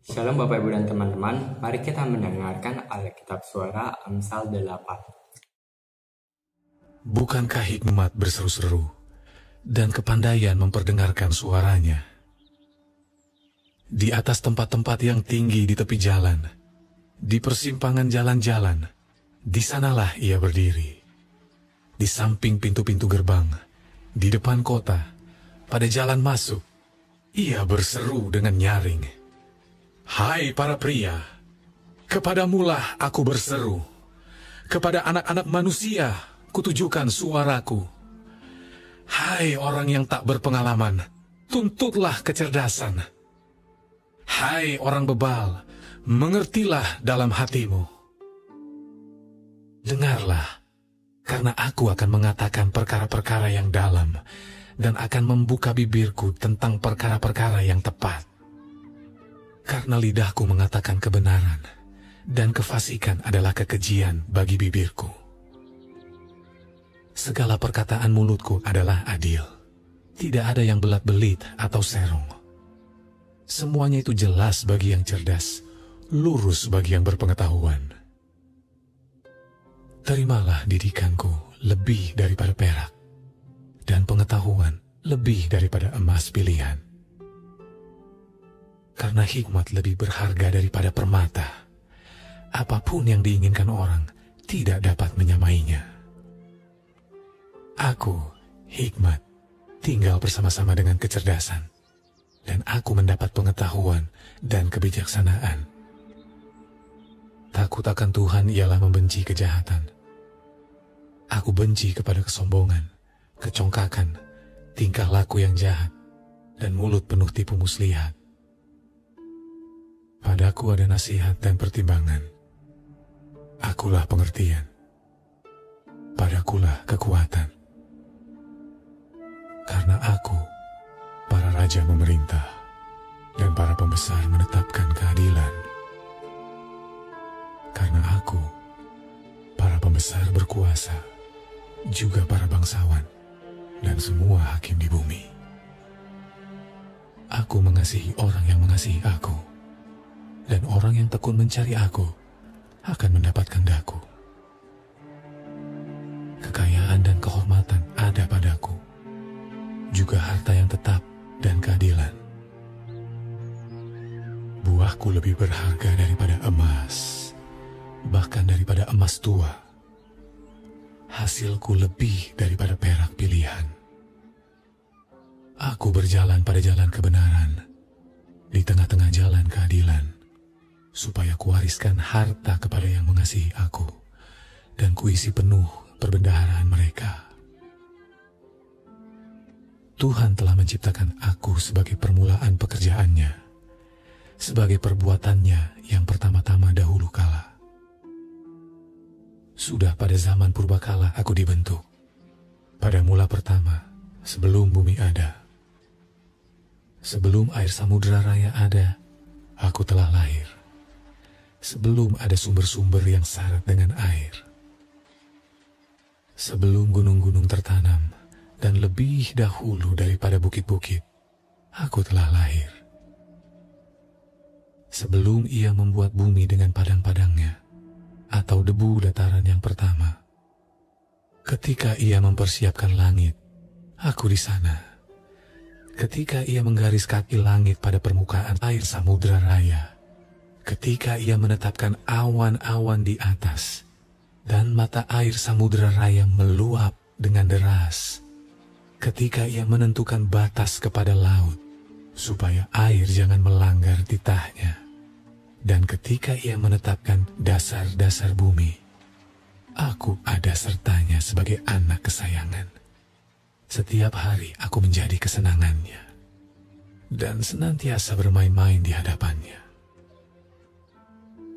Shalom Bapak Ibu dan teman-teman, mari kita mendengarkan Alkitab Suara Amsal 8. Bukankah hikmat berseru-seru dan kepandaian memperdengarkan suaranya? Di atas tempat-tempat yang tinggi di tepi jalan, di persimpangan jalan-jalan, di sanalah ia berdiri. Di samping pintu-pintu gerbang, di depan kota, pada jalan masuk, ia berseru dengan nyaring. Hai para pria, kepadamulah aku berseru. Kepada anak-anak manusia, kutujukan suaraku. Hai orang yang tak berpengalaman, tuntutlah kecerdasan. Hai orang bebal, mengertilah dalam hatimu. Dengarlah, karena aku akan mengatakan perkara-perkara yang dalam, dan akan membuka bibirku tentang perkara-perkara yang tepat. Karena lidahku mengatakan kebenaran, dan kefasikan adalah kekejian bagi bibirku. Segala perkataan mulutku adalah adil. Tidak ada yang belat-belit atau serong. Semuanya itu jelas bagi yang cerdas, lurus bagi yang berpengetahuan. Terimalah didikanku lebih daripada perak, dan pengetahuan lebih daripada emas pilihan. Karena hikmat lebih berharga daripada permata. Apapun yang diinginkan orang tidak dapat menyamainya. Aku, hikmat, tinggal bersama-sama dengan kecerdasan, dan aku mendapat pengetahuan dan kebijaksanaan. Takut akan Tuhan ialah membenci kejahatan. Aku benci kepada kesombongan, kecongkakan, tingkah laku yang jahat, dan mulut penuh tipu muslihat. Padaku ada nasihat dan pertimbangan. Akulah pengertian. Padakulah kekuatan. Karena aku, para raja memerintah, dan para pembesar menetapkan keadilan. Karena aku, para pembesar berkuasa, juga para bangsawan, dan semua hakim di bumi. Aku mengasihi orang yang mengasihi aku, dan orang yang tekun mencari aku akan mendapatkan daku. Kekayaan dan kehormatan ada padaku, juga harta yang tetap dan keadilan. Buahku lebih berharga daripada emas, bahkan daripada emas tua. Hasilku lebih daripada perak pilihan. Aku berjalan pada jalan kebenaran, di tengah-tengah jalan keadilan, supaya kuwariskan harta kepada yang mengasihi aku, dan kuisi penuh perbendaharaan mereka. Tuhan telah menciptakan aku sebagai permulaan pekerjaannya, sebagai perbuatannya yang pertama-tama dahulu kala. Sudah pada zaman purbakala aku dibentuk, pada mula pertama, sebelum bumi ada. Sebelum air samudera raya ada, aku telah lahir. Sebelum ada sumber-sumber yang syarat dengan air. Sebelum gunung-gunung tertanam, dan lebih dahulu daripada bukit-bukit, aku telah lahir. Sebelum ia membuat bumi dengan padang-padangnya, atau debu dataran yang pertama. Ketika ia mempersiapkan langit, aku di sana. Ketika ia menggaris kaki langit pada permukaan air samudera raya, ketika ia menetapkan awan-awan di atas, dan mata air samudera raya meluap dengan deras, ketika ia menentukan batas kepada laut, supaya air jangan melanggar titahnya, dan ketika ia menetapkan dasar-dasar bumi, aku ada sertanya sebagai anak kesayangan. Setiap hari aku menjadi kesenangannya, dan senantiasa bermain-main di hadapannya.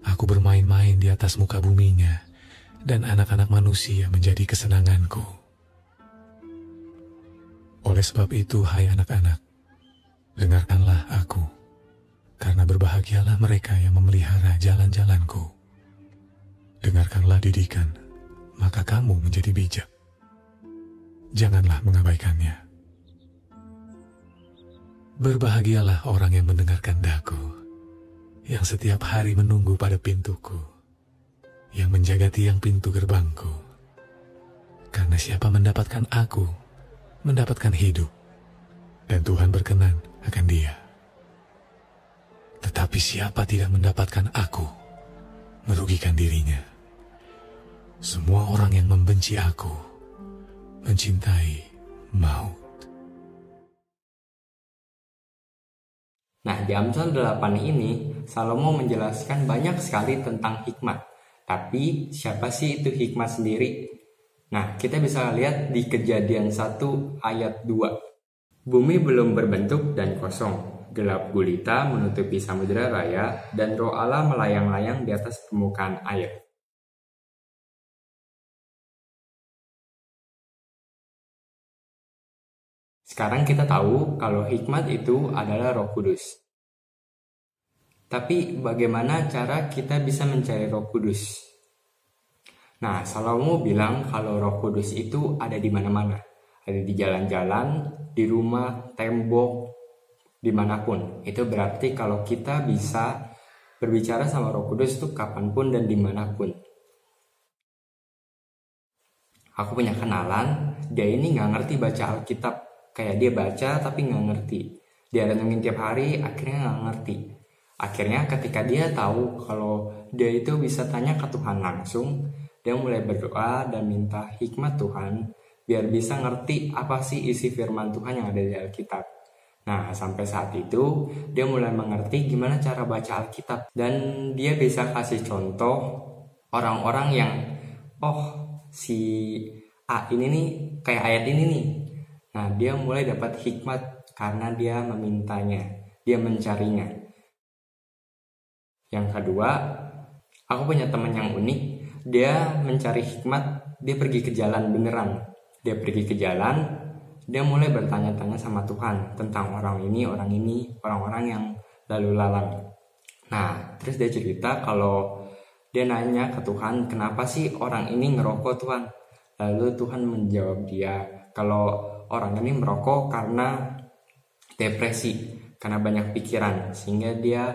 Aku bermain-main di atas muka buminya, dan anak-anak manusia menjadi kesenanganku. Oleh sebab itu, hai anak-anak, dengarkanlah aku, karena berbahagialah mereka yang memelihara jalan-jalanku. Dengarkanlah didikan, maka kamu menjadi bijak. Janganlah mengabaikannya. Berbahagialah orang yang mendengarkan daku, yang setiap hari menunggu pada pintuku, yang menjaga tiang pintu gerbangku. Karena siapa mendapatkan aku, mendapatkan hidup, dan Tuhan berkenan akan dia. Tetapi siapa tidak mendapatkan aku, merugikan dirinya. Semua orang yang membenci aku, mencintai maut. Nah, di Amsal 8 ini, Salomo menjelaskan banyak sekali tentang hikmat. Tapi, siapa sih itu hikmat sendiri? Nah, kita bisa lihat di Kejadian 1 ayat 2. Bumi belum berbentuk dan kosong. Gelap gulita menutupi samudera raya, dan roh Allah melayang-layang di atas permukaan air. Sekarang kita tahu kalau hikmat itu adalah Roh Kudus. Tapi bagaimana cara kita bisa mencari Roh Kudus? Nah, Salomo bilang kalau Roh Kudus itu ada di mana-mana. Ada di jalan-jalan, di rumah, tembok, dimanapun. Itu berarti kalau kita bisa berbicara sama Roh Kudus itu kapanpun dan dimanapun. Aku punya kenalan, dia ini nggak ngerti baca Alkitab. Kayak dia baca tapi nggak ngerti. Dia renungin tiap hari, akhirnya nggak ngerti. Akhirnya ketika dia tahu kalau dia itu bisa tanya ke Tuhan langsung, dia mulai berdoa dan minta hikmat Tuhan biar bisa ngerti apa sih isi firman Tuhan yang ada di Alkitab. Nah, sampai saat itu dia mulai mengerti gimana cara baca Alkitab. Dan dia bisa kasih contoh orang-orang yang, si A ini nih kayak ayat ini nih. Nah, dia mulai dapat hikmat karena dia memintanya, dia mencarinya. Yang kedua, aku punya teman yang unik. Dia mencari hikmat, dia pergi ke jalan beneran. Dia pergi ke jalan, dia mulai bertanya-tanya sama Tuhan tentang orang-orang yang lalu lalang. Nah, terus dia cerita kalau dia nanya ke Tuhan, kenapa sih orang ini ngerokok Tuhan? Lalu Tuhan menjawab dia, kalau orang ini merokok karena depresi, karena banyak pikiran, sehingga dia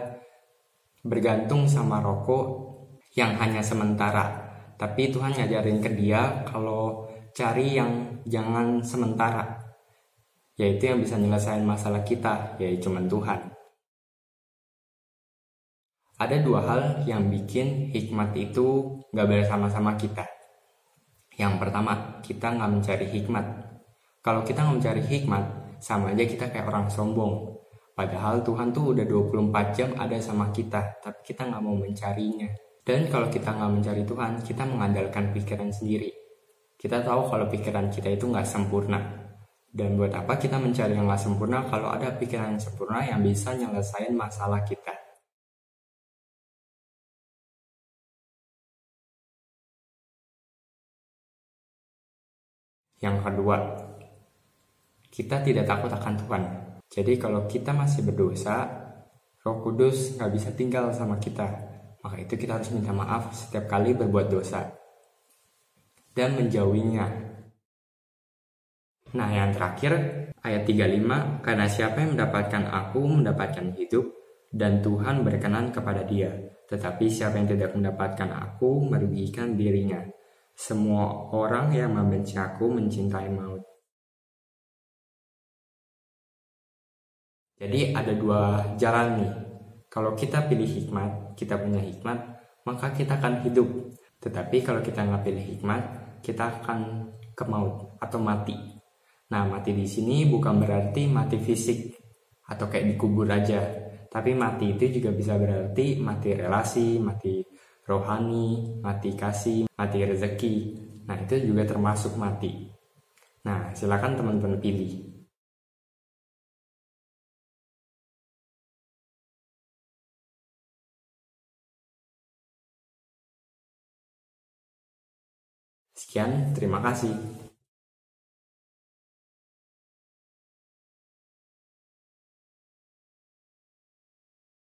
bergantung sama rokok yang hanya sementara. Tapi Tuhan ngajarin ke dia kalau cari yang jangan sementara, yaitu yang bisa nyelesain masalah kita, yaitu cuman Tuhan. Ada dua hal yang bikin hikmat itu gak bersama-sama kita. Yang pertama, kita gak mencari hikmat. Kalau kita gak mencari hikmat, sama aja kita kayak orang sombong. Padahal Tuhan tuh udah 24 jam ada sama kita, tapi kita gak mau mencarinya. Dan kalau kita gak mencari Tuhan, kita mengandalkan pikiran sendiri. Kita tahu kalau pikiran kita itu gak sempurna. Dan buat apa kita mencari yang gak sempurna kalau ada pikiran yang sempurna yang bisa nyelesain masalah kita. Yang kedua, kita tidak takut akan Tuhan. Jadi kalau kita masih berdosa, Roh Kudus gak bisa tinggal sama kita. Maka itu kita harus minta maaf setiap kali berbuat dosa dan menjauhinya. Nah, yang terakhir, ayat 35, karena siapa yang mendapatkan aku mendapatkan hidup, dan Tuhan berkenan kepada dia. Tetapi siapa yang tidak mendapatkan aku merugikan dirinya. Semua orang yang membenci aku mencintai maut. Jadi ada dua jalan nih. Kalau kita pilih hikmat, kita punya hikmat, maka kita akan hidup. Tetapi kalau kita nggak pilih hikmat, kita akan ke maut atau mati. Nah, mati di sini bukan berarti mati fisik atau kayak dikubur aja. Tapi mati itu juga bisa berarti mati relasi, mati rohani, mati kasih, mati rezeki. Nah, itu juga termasuk mati. Nah, silakan teman-teman pilih. Sekian, terima kasih.